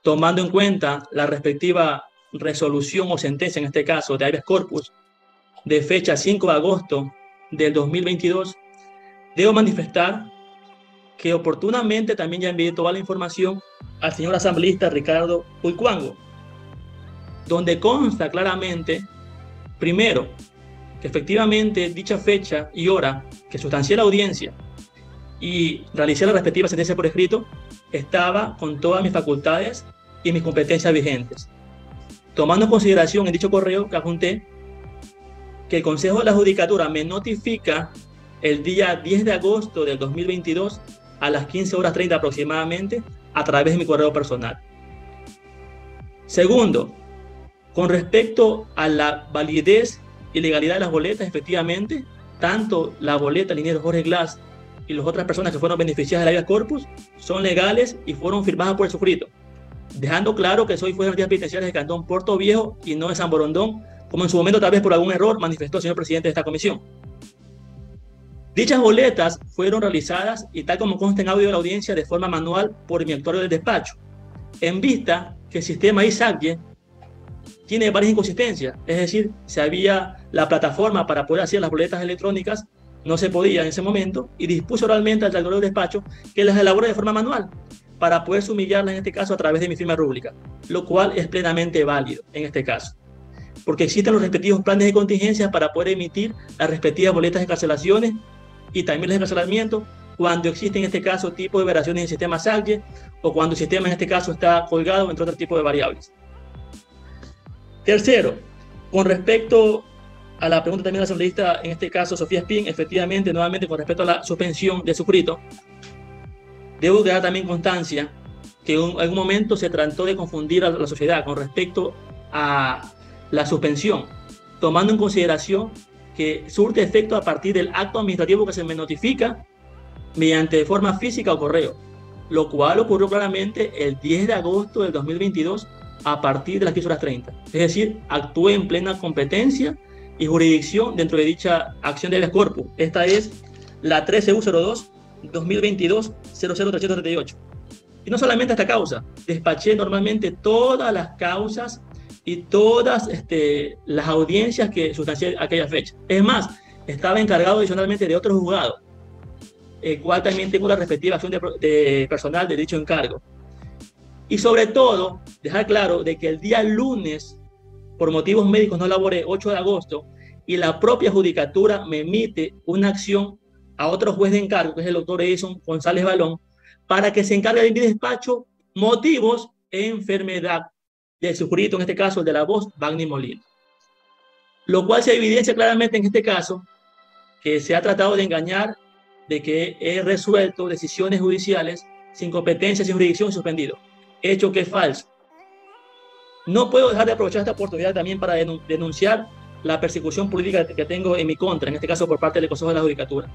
tomando en cuenta la respectiva resolución o sentencia, en este caso de habeas corpus, de fecha 5 de agosto del 2022, debo manifestar que oportunamente también ya envié toda la información al señor asambleísta Ricardo Pulcuango, donde consta claramente, primero, que efectivamente dicha fecha y hora que sustancié la audiencia y realicé la respectiva sentencia por escrito, estaba con todas mis facultades y mis competencias vigentes. Tomando en consideración en dicho correo que adjunté, que el Consejo de la Judicatura me notifica el día 10 de agosto del 2022 a las 15:30 aproximadamente a través de mi correo personal. Segundo, con respecto a la validez y legalidad de las boletas, efectivamente, tanto la boleta del ingeniero Jorge Glass y las otras personas que fueron beneficiadas del habeas corpus son legales y fueron firmadas por el suscrito, dejando claro que soy juez de garantías penitenciarias de Cantón Puerto Viejo y no de San Borondón, como en su momento tal vez por algún error manifestó el señor presidente de esta comisión. Dichas boletas fueron realizadas, y tal como consta en audio de la audiencia, de forma manual por mi actuario del despacho, en vista que el sistema ISACYE tiene varias inconsistencias, es decir, si había la plataforma para poder hacer las boletas electrónicas, no se podía en ese momento, y dispuso oralmente al actuario del despacho que las elabore de forma manual para poder sumillarlas en este caso a través de mi firma rúbrica, lo cual es plenamente válido en este caso, porque existen los respectivos planes de contingencia para poder emitir las respectivas boletas de encarcelaciones y también el encarcelamiento cuando existe en este caso tipo de variaciones en el sistema SACYE o cuando el sistema en este caso está colgado entre otro tipo de variables. Tercero, con respecto a la pregunta también de la asambleísta, en este caso Sofía Espín, efectivamente, nuevamente con respecto a la suspensión de suscrito, debo dar también constancia que en algún momento se trató de confundir a la sociedad con respecto a la suspensión, tomando en consideración que surte efecto a partir del acto administrativo que se me notifica mediante forma física o correo, lo cual ocurrió claramente el 10 de agosto del 2022 a partir de las 15:30. Es decir, actué en plena competencia y jurisdicción dentro de dicha acción de habeas corpus. Esta es la 13U02-2022-00338. Y no solamente esta causa, despaché normalmente todas las causas y todas las audiencias que sustancié aquella fecha. Es más, estaba encargado adicionalmente de otro juzgado, el cual también tengo la respectiva acción de personal de dicho encargo. Y sobre todo, dejar claro de que el día lunes, por motivos médicos no laboré, 8 de agosto, y la propia judicatura me emite una acción a otro juez de encargo, que es el doctor Edison González Balón, para que se encargue de mi despacho motivos e enfermedad del suscrito, en este caso el de la voz, Wagner Molina. Lo cual se evidencia claramente en este caso que se ha tratado de engañar de que he resuelto decisiones judiciales sin competencia, sin jurisdicción, suspendido. Hecho que es falso. No puedo dejar de aprovechar esta oportunidad también para denunciar la persecución política que tengo en mi contra, en este caso por parte del Consejo de la Judicatura.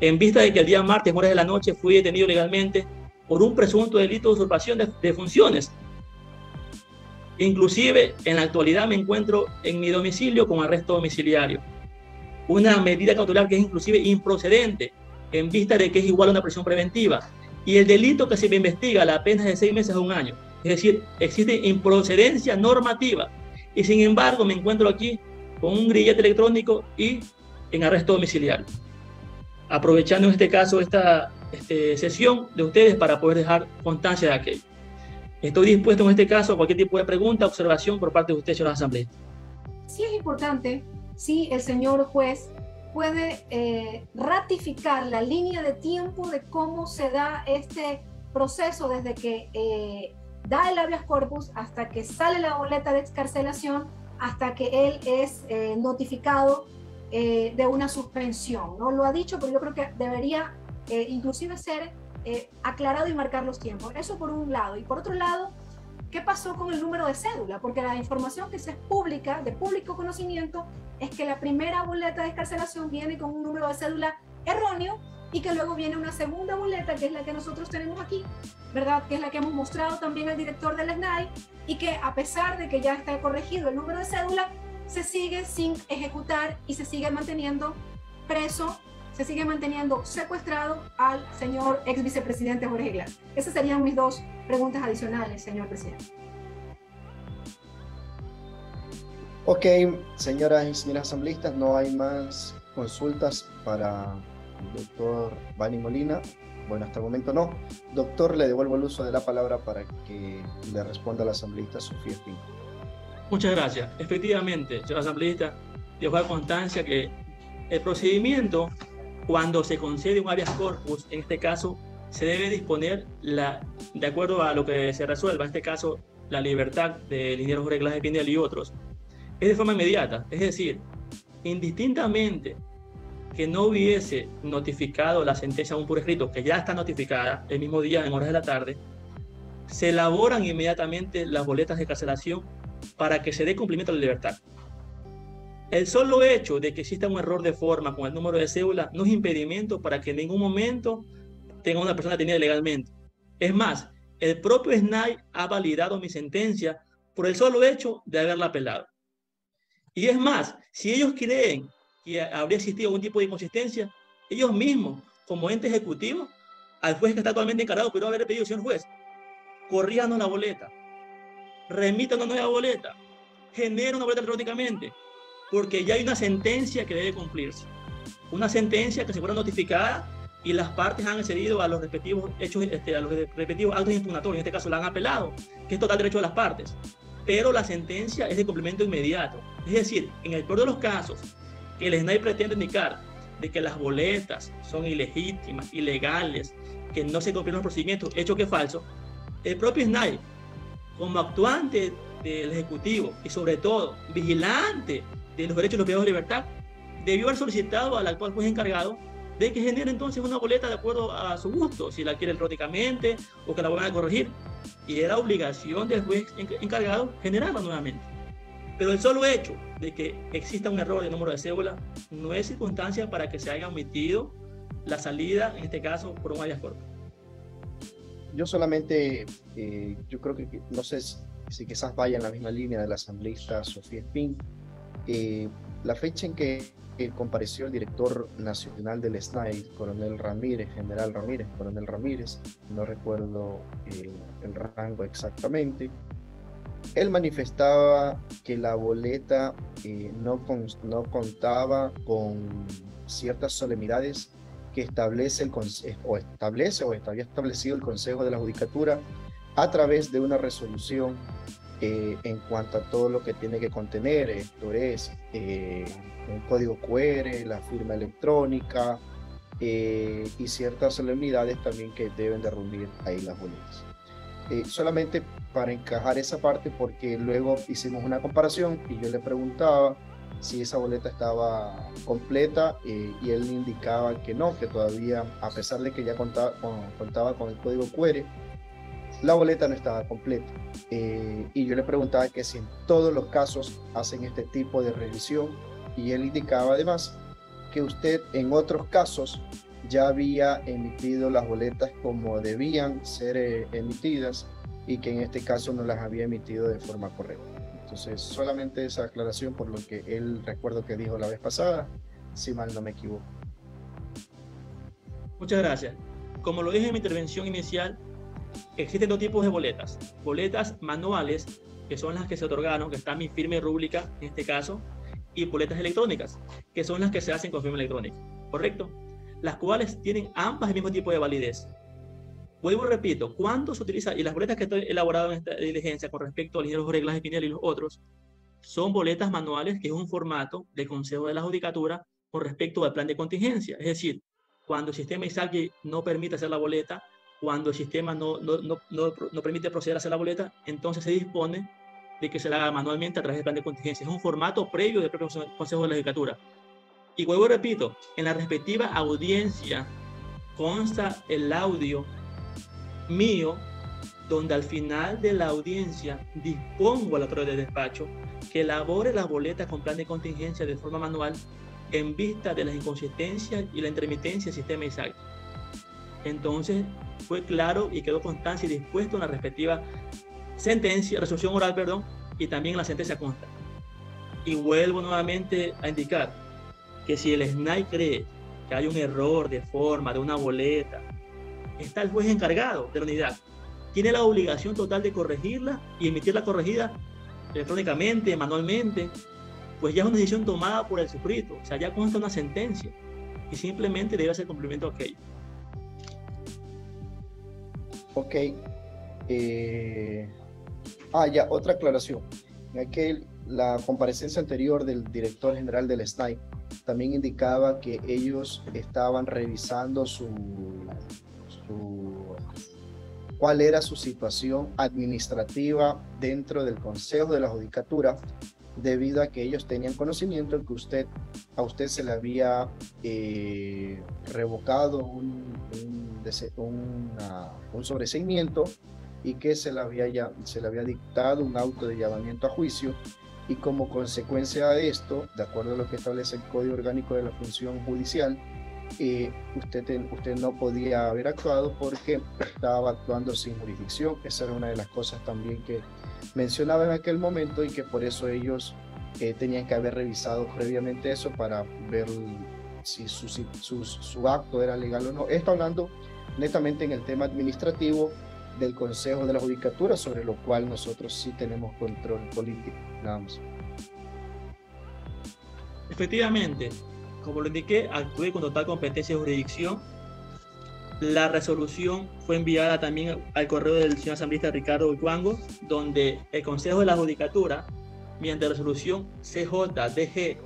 En vista de que el día martes, en horas de la noche, fui detenido legalmente por un presunto delito de usurpación de funciones. Inclusive, en la actualidad me encuentro en mi domicilio con arresto domiciliario. Una medida cautelar que es inclusive improcedente, en vista de que es igual a una prisión preventiva. Y el delito que se me investiga, la pena es de 6 meses a 1 año. Es decir, existe improcedencia normativa. Y sin embargo, me encuentro aquí con un grillete electrónico y en arresto domiciliario. Aprovechando en este caso esta sesión de ustedes para poder dejar constancia de aquello. Estoy dispuesto en este caso a cualquier tipo de pregunta, observación por parte de ustedes, señores asambleístas. Sí es importante, si el señor juez puede ratificar la línea de tiempo de cómo se da este proceso desde que da el habeas corpus hasta que sale la boleta de excarcelación, hasta que él es notificado de una suspensión. No lo ha dicho, pero yo creo que debería inclusive ser aclarado y marcar los tiempos. Eso por un lado. Y por otro lado, ¿qué pasó con el número de cédula? Porque la información que se es pública, de público conocimiento, es que la primera boleta de excarcelación viene con un número de cédula erróneo y que luego viene una segunda boleta, que es la que nosotros tenemos aquí, ¿verdad? Que es la que hemos mostrado también al director del SNAI, y que a pesar de que ya está corregido el número de cédula, se sigue sin ejecutar y se sigue manteniendo preso se sigue manteniendo secuestrado al señor ex vicepresidente Jorge Glass. Esas serían mis dos preguntas adicionales, señor presidente. Ok, señoras y señores asambleístas, no hay más consultas para el doctor Bani Molina. Bueno, hasta el momento no. Doctor, le devuelvo el uso de la palabra para que le responda a la asambleísta Sofía Espín. Muchas gracias. Efectivamente, señor asambleísta, dejo a constancia que el procedimiento, cuando se concede un habeas corpus, en este caso, se debe disponer de acuerdo a lo que se resuelva, en este caso, la libertad del ingeniero Jorge Glass de Pinel y otros, es de forma inmediata. Es decir, indistintamente que no hubiese notificado la sentencia aún por escrito, que ya está notificada el mismo día en horas de la tarde, se elaboran inmediatamente las boletas de carcelación para que se dé cumplimiento a la libertad. El solo hecho de que exista un error de forma con el número de cédula no es impedimento para que en ningún momento tenga una persona detenida legalmente. Es más, el propio SNAI ha validado mi sentencia por el solo hecho de haberla apelado. Y es más, si ellos creen que habría existido algún tipo de inconsistencia, ellos mismos, como ente ejecutivo, al juez que está actualmente encargado, pero haber pedido, señor juez, corríjanos la boleta, remítanos una nueva boleta, genera una boleta electrónicamente, porque ya hay una sentencia que debe cumplirse. Una sentencia que se fuera notificada y las partes han accedido a los respectivos hechos, a los respectivos actos impugnatorios, en este caso la han apelado, que es total derecho de las partes. Pero la sentencia es de cumplimiento inmediato. Es decir, en el peor de los casos, que el SNAI pretende indicar de que las boletas son ilegítimas, ilegales, que no se cumplieron los procedimientos, hecho que es falso, el propio SNAI, como actuante del Ejecutivo y sobre todo vigilante de los derechos y los privados de libertad, debió haber solicitado al actual juez encargado de que genere entonces una boleta de acuerdo a su gusto, si la quiere electrónicamente o que la vuelvan a corregir. Y era obligación del juez encargado generarla nuevamente. Pero el solo hecho de que exista un error de número de cédula no es circunstancia para que se haya omitido la salida, en este caso, por un habeas corpus. Yo solamente, yo creo que, no sé si quizás vaya en la misma línea de la asambleísta Sofía Espín, la fecha en que compareció el director nacional del SNAI, coronel Ramírez, general Ramírez, coronel Ramírez, no recuerdo el rango exactamente, él manifestaba que la boleta no contaba con ciertas solemnidades que establece o había establecido el Consejo de la Judicatura a través de una resolución en cuanto a todo lo que tiene que contener, esto es un código QR, la firma electrónica y ciertas solemnidades también que deben de reunir ahí las boletas. Solamente para encajar esa parte, porque luego hicimos una comparación y yo le preguntaba si esa boleta estaba completa y él indicaba que no, que todavía, a pesar de que ya contaba con el código QR, la boleta no estaba completa. Y yo le preguntaba que si en todos los casos hacen este tipo de revisión, y él indicaba además que usted en otros casos ya había emitido las boletas como debían ser emitidas y que en este caso no las había emitido de forma correcta. Entonces, solamente esa aclaración por lo que él recuerdo que dijo la vez pasada, si mal no me equivoco. Muchas gracias. Como lo dije en mi intervención inicial, existen dos tipos de boletas. Boletas manuales, que son las que se otorgaron, que está mi firma y rúbrica en este caso, y boletas electrónicas, que son las que se hacen con firma electrónica, ¿correcto? Las cuales tienen ambas el mismo tipo de validez. Vuelvo y repito, cuando se utiliza, y las boletas que estoy elaborado en esta diligencia con respecto al ingeniero Jorge Glass de Pinel y los otros, son boletas manuales, que es un formato del Consejo de la Judicatura con respecto al plan de contingencia. Es decir, cuando el sistema ISACI no permite hacer la boleta, cuando el sistema no permite proceder a hacer la boleta, entonces se dispone de que se la haga manualmente a través del plan de contingencia. Es un formato previo del propio Consejo de la Judicatura. Y vuelvo y repito, en la respectiva audiencia consta el audio mío, donde al final de la audiencia dispongo a la autoridad de despacho que elabore las boletas con plan de contingencia de forma manual en vista de las inconsistencias y la intermitencia del sistema ISACI. Entonces fue claro y quedó constancia y dispuesto en la respectiva sentencia, resolución oral, perdón, y también en la sentencia consta. Y vuelvo nuevamente a indicar que si el SNAI cree que hay un error de forma, de una boleta, está el juez encargado de la unidad. Tiene la obligación total de corregirla y emitir la corregida electrónicamente, manualmente, pues ya es una decisión tomada por el suscrito, o sea, ya consta una sentencia y simplemente debe hacer cumplimiento a aquello. Ok. Ya, otra aclaración. La comparecencia anterior del director general del SNAI también indicaba que ellos estaban revisando cuál era su situación administrativa dentro del Consejo de la Judicatura, debido a que ellos tenían conocimiento de que a usted se le había revocado un sobreseimiento y que se le había dictado un auto de llamamiento a juicio, y como consecuencia de esto, de acuerdo a lo que establece el Código Orgánico de la Función Judicial, usted no podía haber actuado porque estaba actuando sin jurisdicción. Esa era una de las cosas también que mencionaba en aquel momento, y que por eso ellos tenían que haber revisado previamente eso para ver si su acto era legal o no. Esto hablando netamente en el tema administrativo del Consejo de la Judicatura, sobre lo cual nosotros sí tenemos control político. Nada más. Efectivamente, como lo indiqué, actué con total competencia de jurisdicción. La resolución fue enviada también al correo del señor asambleísta Ricardo Utuango, donde el Consejo de la Judicatura, mediante resolución CJDG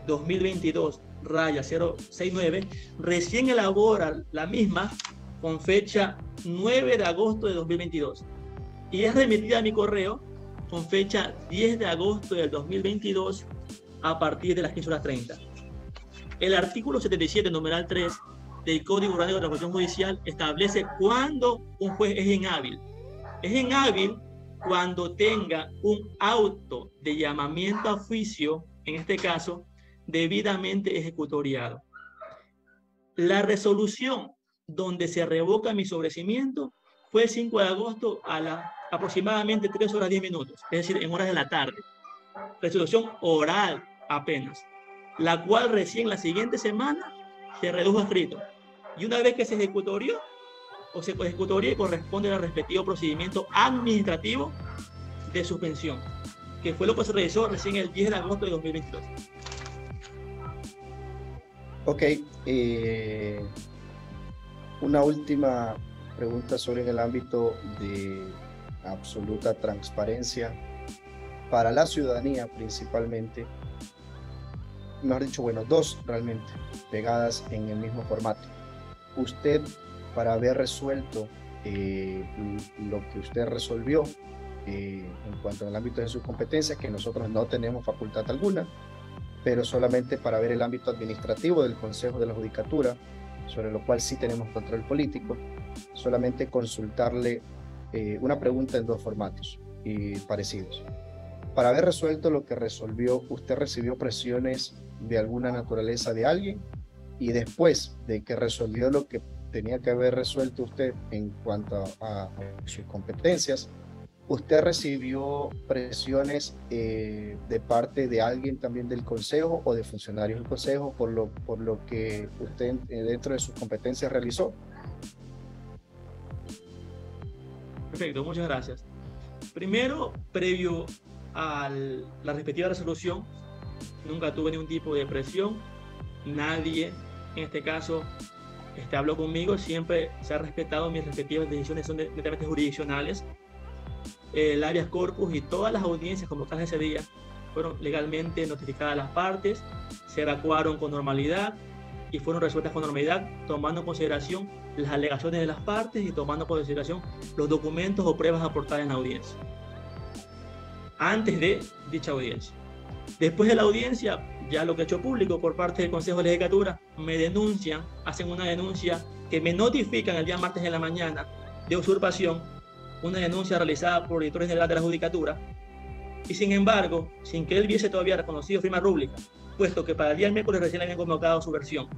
2022-069, recién elabora la misma con fecha 9 de agosto de 2022 y es remitida a mi correo con fecha 10 de agosto del 2022 a partir de las 15:30. El artículo 77, numeral 3 del Código Orgánico de la Función Judicial establece cuándo un juez es inhábil. Es inhábil cuando tenga un auto de llamamiento a juicio, en este caso, debidamente ejecutoriado. La resolución donde se revoca mi sobreseimiento fue el 5 de agosto a las aproximadamente 3:10, es decir, en horas de la tarde. Resolución oral apenas, la cual recién la siguiente semana se redujo a escrito. Y una vez que se ejecutorió, corresponde al respectivo procedimiento administrativo de suspensión, que fue lo que se realizó recién el 10 de agosto de 2022. Ok. Una última pregunta sobre el ámbito de absoluta transparencia para la ciudadanía principalmente. Mejor dicho, bueno, dos realmente pegadas en el mismo formato. Usted, para haber resuelto lo que usted resolvió en cuanto al ámbito de sus competencias, que nosotros no tenemos facultad alguna, pero solamente para ver el ámbito administrativo del Consejo de la Judicatura, sobre lo cual sí tenemos control político, solamente consultarle una pregunta en dos formatos parecidos. Para haber resuelto lo que resolvió, ¿usted recibió presiones de alguna naturaleza de alguien? Y después de que resolvió lo que tenía que haber resuelto usted en cuanto a sus competencias, ¿usted recibió presiones de parte de alguien también del Consejo o de funcionarios del Consejo por lo que usted dentro de sus competencias realizó? Perfecto, muchas gracias. Primero, previo a la respectiva resolución, nunca tuve ningún tipo de presión. Nadie, en este caso, habló conmigo. Siempre se ha respetado mis respectivas decisiones, son netamente jurisdiccionales. El habeas corpus y todas las audiencias convocadas ese día fueron legalmente notificadas a las partes, se evacuaron con normalidad y fueron resueltas con normalidad, tomando en consideración las alegaciones de las partes y tomando en consideración los documentos o pruebas aportadas en la audiencia, antes de dicha audiencia. Después de la audiencia, ya lo que he hecho público por parte del Consejo de la Judicatura, me denuncian, hacen una denuncia que me notifican el día martes en la mañana de usurpación, una denuncia realizada por editores generales de la Judicatura, y sin embargo, sin que él hubiese todavía reconocido firma rúbrica, puesto que para el día miércoles recién le habían convocado su versión.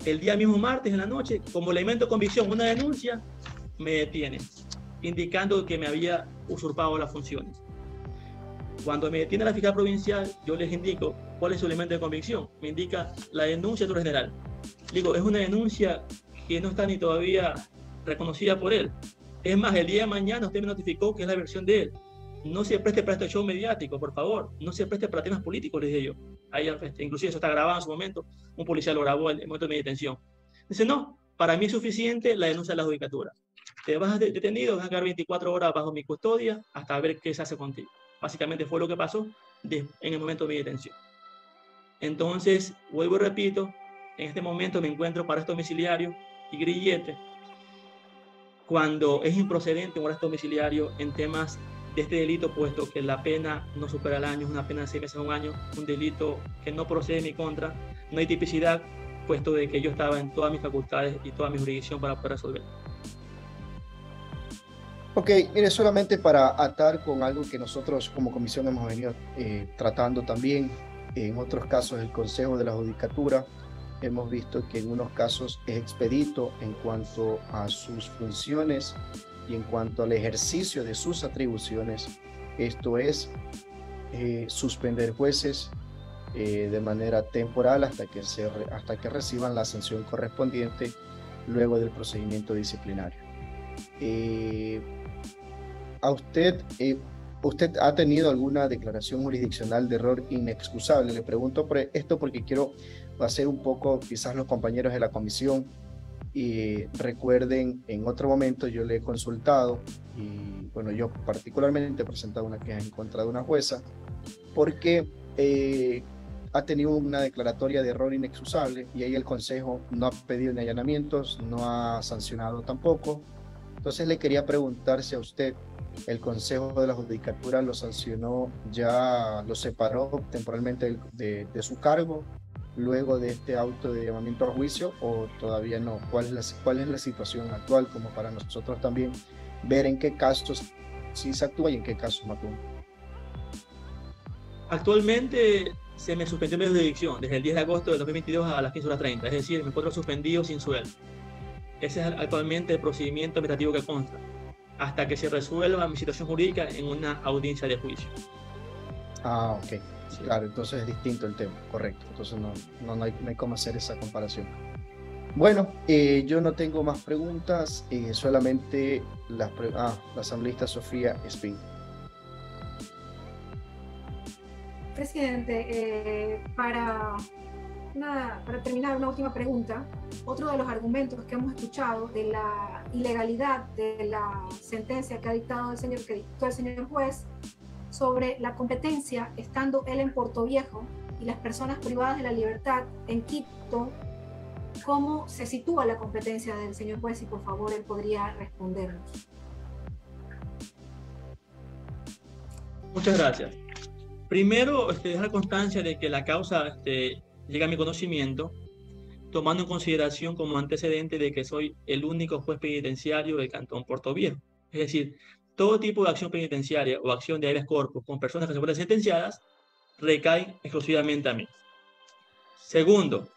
El día mismo martes en la noche, como elemento de convicción, una denuncia, me detienen, indicando que me había usurpado las funciones. Cuando me detiene la fiscal provincial, yo les indico cuál es su elemento de convicción. Me indica la denuncia del general. Digo, es una denuncia que no está ni todavía reconocida por él. Es más, el día de mañana usted me notificó que es la versión de él. No se preste para este show mediático, por favor. No se preste para temas políticos, les dije yo. Ahí, inclusive eso está grabado en su momento. Un policía lo grabó en el momento de mi detención. Dice, no, para mí es suficiente la denuncia de la judicatura. Te vas detenido, vas a quedar 24 horas bajo mi custodia hasta ver qué se hace contigo. Básicamente fue lo que pasó en el momento de mi detención. Entonces, vuelvo y repito, en este momento me encuentro para arresto domiciliario y grillete cuando es improcedente un arresto domiciliario en temas de este delito, puesto que la pena no supera el año, es una pena de 6 meses a 1 año, un delito que no procede en mi contra, no hay tipicidad, puesto de que yo estaba en todas mis facultades y toda mi jurisdicción para poder resolver. Ok, mire, solamente para atar con algo que nosotros como comisión hemos venido tratando también, en otros casos el Consejo de la Judicatura, hemos visto que en unos casos es expedito en cuanto a sus funciones y en cuanto al ejercicio de sus atribuciones, esto es suspender jueces de manera temporal hasta que reciban la sanción correspondiente luego del procedimiento disciplinario. ¿A usted ha tenido alguna declaración jurisdiccional de error inexcusable? Le pregunto por esto porque quiero hacer un poco, quizás los compañeros de la comisión recuerden, en otro momento yo le he consultado y bueno, yo particularmente he presentado una queja en contra de una jueza porque ha tenido una declaratoria de error inexcusable y ahí el Consejo no ha pedido ni allanamientos, no ha sancionado tampoco. Entonces le quería preguntar si a usted el Consejo de la Judicatura lo sancionó, ya lo separó temporalmente de su cargo luego de este auto de llamamiento a juicio o todavía no. ¿Cuál es la situación actual como para nosotros también ver en qué casos sí se actúa y en qué casos no actúa? Actualmente se me suspendió mi jurisdicción desde el 10 de agosto de 2022 a las 15:30, es decir, me encuentro suspendido sin sueldo. Ese es actualmente el procedimiento administrativo que consta, hasta que se resuelva mi situación jurídica en una audiencia de juicio. Ah, ok. Sí. Claro, entonces es distinto el tema, correcto. Entonces no hay cómo hacer esa comparación. Bueno, yo no tengo más preguntas, solamente la asambleísta Sofía Espín. Presidente, para terminar, una última pregunta. Otro de los argumentos que hemos escuchado de la ilegalidad de la sentencia que ha dictado el señor juez sobre la competencia, estando él en Portoviejo y las personas privadas de la libertad en Quito, ¿cómo se sitúa la competencia del señor juez? Y por favor, él podría respondernos. Muchas gracias. Primero, dejar constancia de que la causa llega a mi conocimiento, tomando en consideración como antecedente de que soy el único juez penitenciario del Cantón Portoviejo. Es decir, todo tipo de acción penitenciaria o acción de habeas corpus con personas que se encuentran sentenciadas recae exclusivamente a mí. Segundo,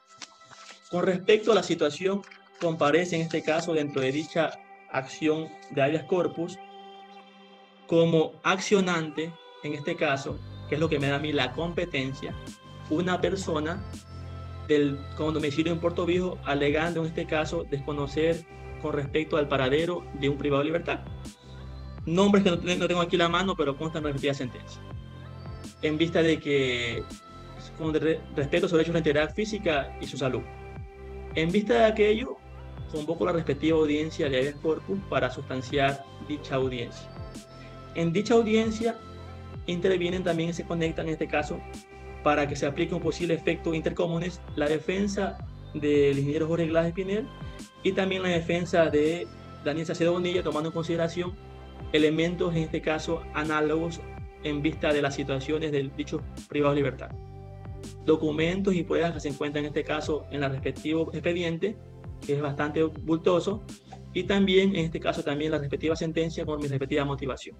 con respecto a la situación, comparece en este caso dentro de dicha acción de habeas corpus como accionante, en este caso, que es lo que me da a mí la competencia, una persona del domicilio en Portoviejo alegando en este caso desconocer con respecto al paradero de un privado de libertad. Nombres que no tengo aquí a la mano, pero constan en la respectiva sentencia. En vista de que, con respeto a su derecho a la integridad física y su salud. En vista de aquello, convoco la respectiva audiencia de habeas corpus para sustanciar dicha audiencia. En dicha audiencia intervienen también, se conectan en este caso, para que se aplique un posible efecto intercomunes, la defensa del ingeniero Jorge Glass Espinel y también la defensa de Daniel Salcedo Bonilla, tomando en consideración elementos, en este caso, análogos en vista de las situaciones del dicho privado de libertad. Documentos y pruebas que se encuentran en este caso en el respectivo expediente, que es bastante bultoso, y también, en este caso, también la respectiva sentencia con mi respectiva motivación.